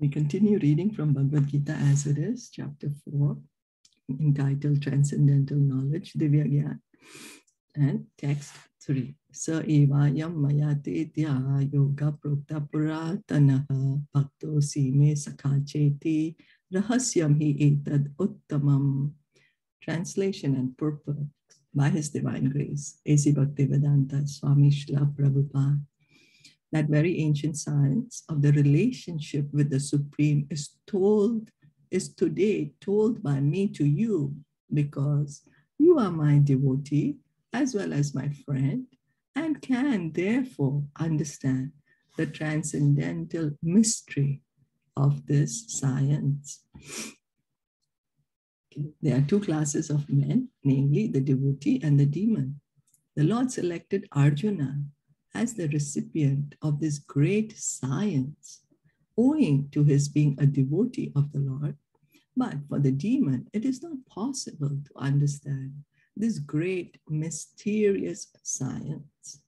We continue reading from Bhagavad Gita as it is, chapter 4, entitled Transcendental Knowledge, Divya Gyan, and text 3. Sa evayam mayate tya yoga prokta puratanaha bhakto sime sakhacheti rahasyam hi etad uttamam. Translation and purport by His Divine Grace, A.C. Bhaktivedanta Swami Shilpa Prabhupada. That very ancient science of the relationship with the Supreme is today told by me to you, because you are my devotee as well as my friend, and can therefore understand the transcendental mystery of this science. There are two classes of men, namely the devotee and the demon. The Lord selected Arjuna as the recipient of this great science, owing to his being a devotee of the Lord. But for the demon, it is not possible to understand this great mysterious science.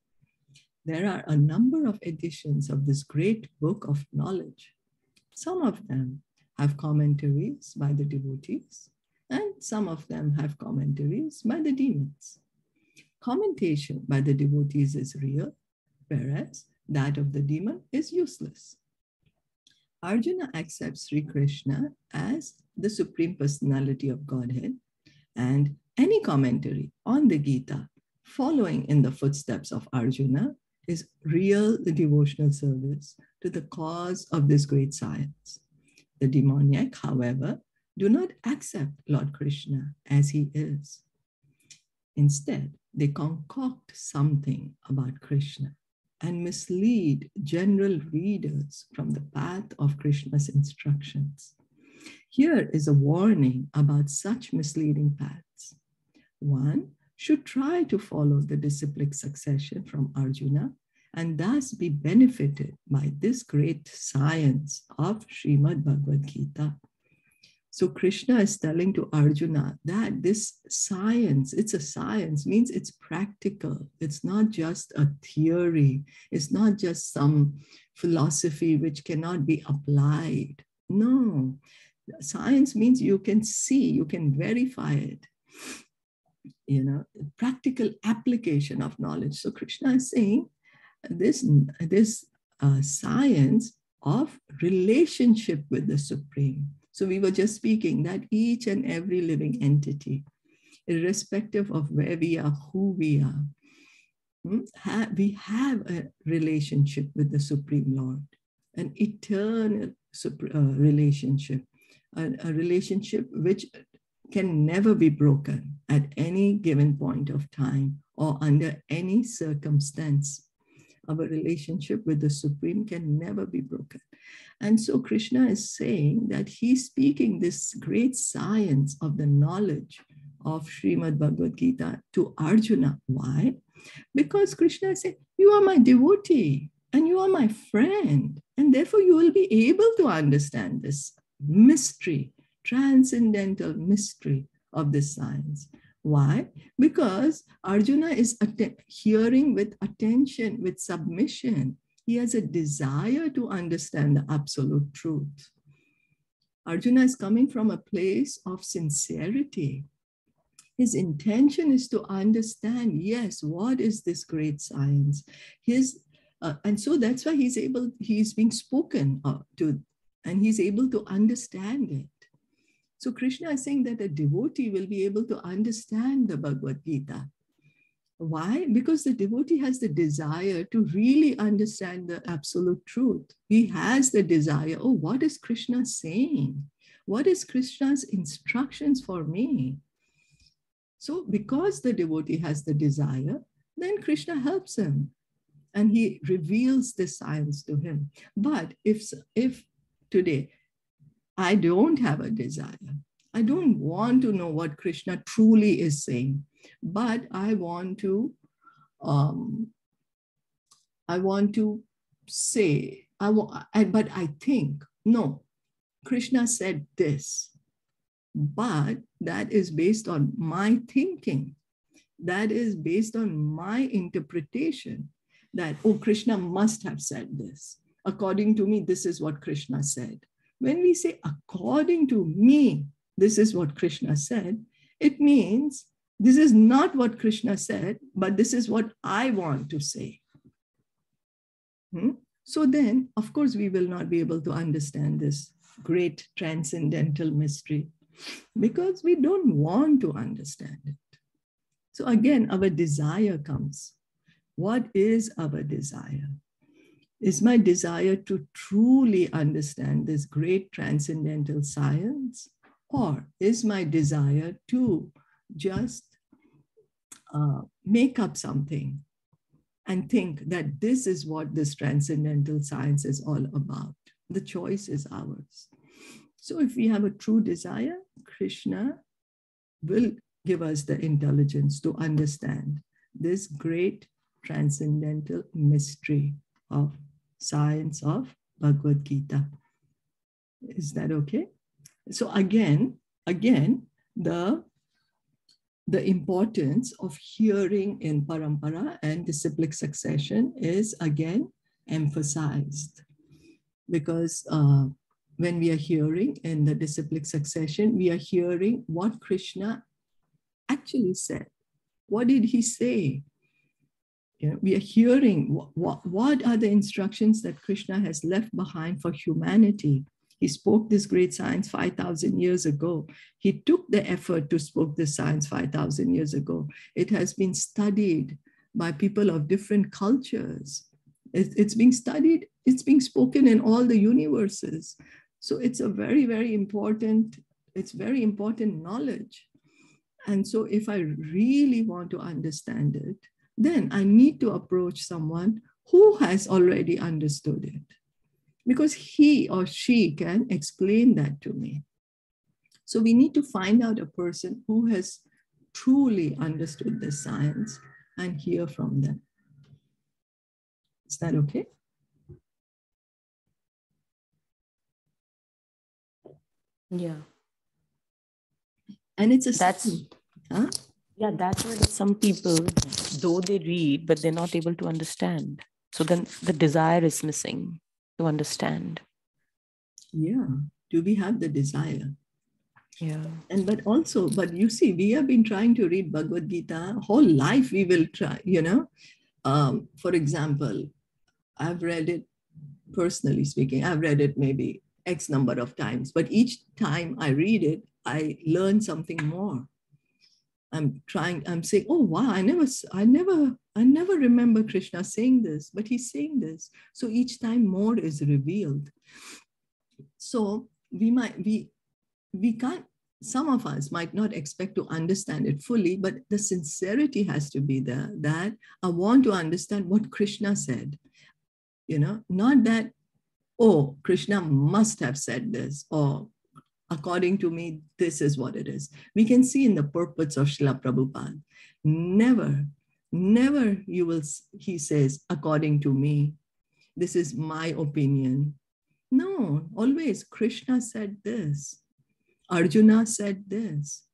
There are a number of editions of this great book of knowledge. Some of them have commentaries by the devotees, and some of them have commentaries by the demons. Commentation by the devotees is real, whereas that of the demon is useless. Arjuna accepts Sri Krishna as the Supreme Personality of Godhead, and any commentary on the Gita following in the footsteps of Arjuna is real devotional service to the cause of this great science. The demoniac, however, do not accept Lord Krishna as he is. Instead, they concoct something about Krishna and mislead general readers from the path of Krishna's instructions. Here is a warning about such misleading paths. One should try to follow the disciplic succession from Arjuna and thus be benefited by this great science of Srimad Bhagavad Gita. So Krishna is telling to Arjuna that this science, it's a science, means it's practical. It's not just a theory. It's not just some philosophy which cannot be applied. No, science means you can see, you can verify it. Practical application of knowledge. So Krishna is saying this science of relationship with the Supreme. So we were just speaking that each and every living entity, irrespective of where we are, who we are, we have a relationship with the Supreme Lord, an eternal relationship, a relationship which can never be broken at any given point of time or under any circumstance. Our relationship with the Supreme can never be broken. And so Krishna is saying that he's speaking this great science of the knowledge of Srimad Bhagavad Gita to Arjuna. Why? Because Krishna is saying, you are my devotee and you are my friend, and therefore you will be able to understand this mystery, transcendental mystery of this science. Why? Because Arjuna is hearing with attention, with submission. He has a desire to understand the absolute truth. Arjuna is coming from a place of sincerity. His intention is to understand, yes, what is this great science? And so that's why he's being spoken to, and he's able to understand it. So Krishna is saying that a devotee will be able to understand the Bhagavad Gita. Why? Because the devotee has the desire to really understand the absolute truth. He has the desire, oh, what is Krishna saying? What is Krishna's instructions for me? So because the devotee has the desire, then Krishna helps him and he reveals the science to him. But if today I don't have a desire, I don't want to know what Krishna truly is saying, but I want to say, but I think, no, Krishna said this, but that is based on my thinking. That is based on my interpretation that, oh, Krishna must have said this. According to me, this is what Krishna said. When we say according to me, this is what Krishna said, it means this is not what Krishna said, but this is what I want to say. So then, of course, we will not be able to understand this great transcendental mystery because we don't want to understand it. So again, our desire comes. What is our desire? Is my desire to truly understand this great transcendental science? Or is my desire to just make up something and think that this is what this transcendental science is all about? The choice is ours. So if we have a true desire, Krishna will give us the intelligence to understand this great transcendental mystery of science of Bhagavad Gita. Is that okay? So again, the importance of hearing in parampara and disciplic succession is again emphasized, because when we are hearing in the disciplic succession, we are hearing what Krishna actually said. What did he say? You know, we are hearing what are the instructions that Krishna has left behind for humanity. He spoke this great science 5,000 years ago. He took the effort to speak this science 5,000 years ago. It has been studied by people of different cultures. It's being studied, it's being spoken in all the universes. So it's a very, very important, it's very important knowledge. And so if I really want to understand it, then I need to approach someone who has already understood it, because he or she can explain that to me. So we need to find out a person who has truly understood the science and hear from them. Is that okay? Yeah. And it's a yeah, that's what some people, though they read, but they're not able to understand. So then the desire is missing to understand. Yeah. Do we have the desire? Yeah. And but you see, we have been trying to read Bhagavad Gita whole life. We will try, you know. For example, I've read it, personally speaking, I've read it maybe X number of times, but each time I read it, I learn something more. I'm saying, oh wow, I never remember Krishna saying this, but he's saying this. So each time more is revealed. So we can't, some of us might not expect to understand it fully, but the sincerity has to be there, that I want to understand what Krishna said. You know, not that, oh, Krishna must have said this, or according to me, this is what it is. We can see in the purports of Srila Prabhupada, never he says, according to me, this is my opinion. No, always Krishna said this. Arjuna said this.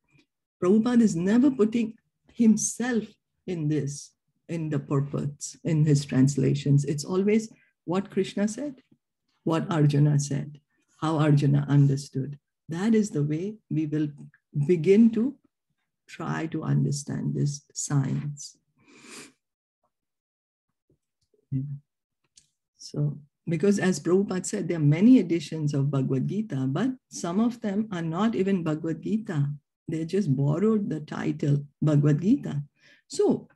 Prabhupada is never putting himself in this, in the purports, in his translations. It's always what Krishna said, what Arjuna said, how Arjuna understood. That is the way we will begin to try to understand this science. So, because as Prabhupada said, there are many editions of Bhagavad Gita, but some of them are not even Bhagavad Gita. They just borrowed the title Bhagavad Gita. So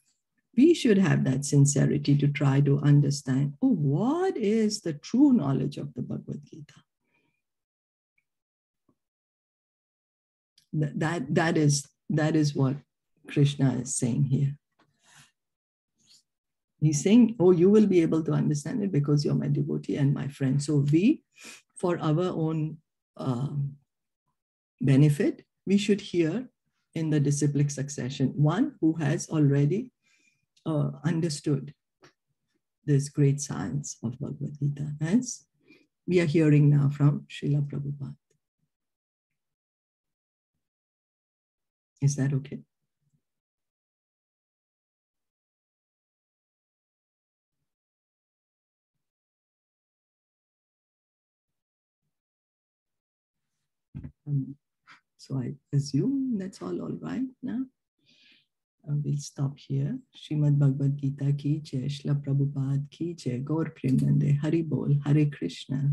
we should have that sincerity to try to understand, oh, what is the true knowledge of the Bhagavad Gita? That is what Krishna is saying here. He's saying, oh, you will be able to understand it because you're my devotee and my friend. So we, for our own benefit, we should hear in the disciplic succession one who has already understood this great science of Bhagavad Gita, as we are hearing now from Srila Prabhupada. Is that okay? So I assume that's all right now. We'll stop here. Srimad Bhagavad Gita ki jai, Shila Prabhupada ki jai, Gaur Premanande, Hari Bol, Hare Krishna.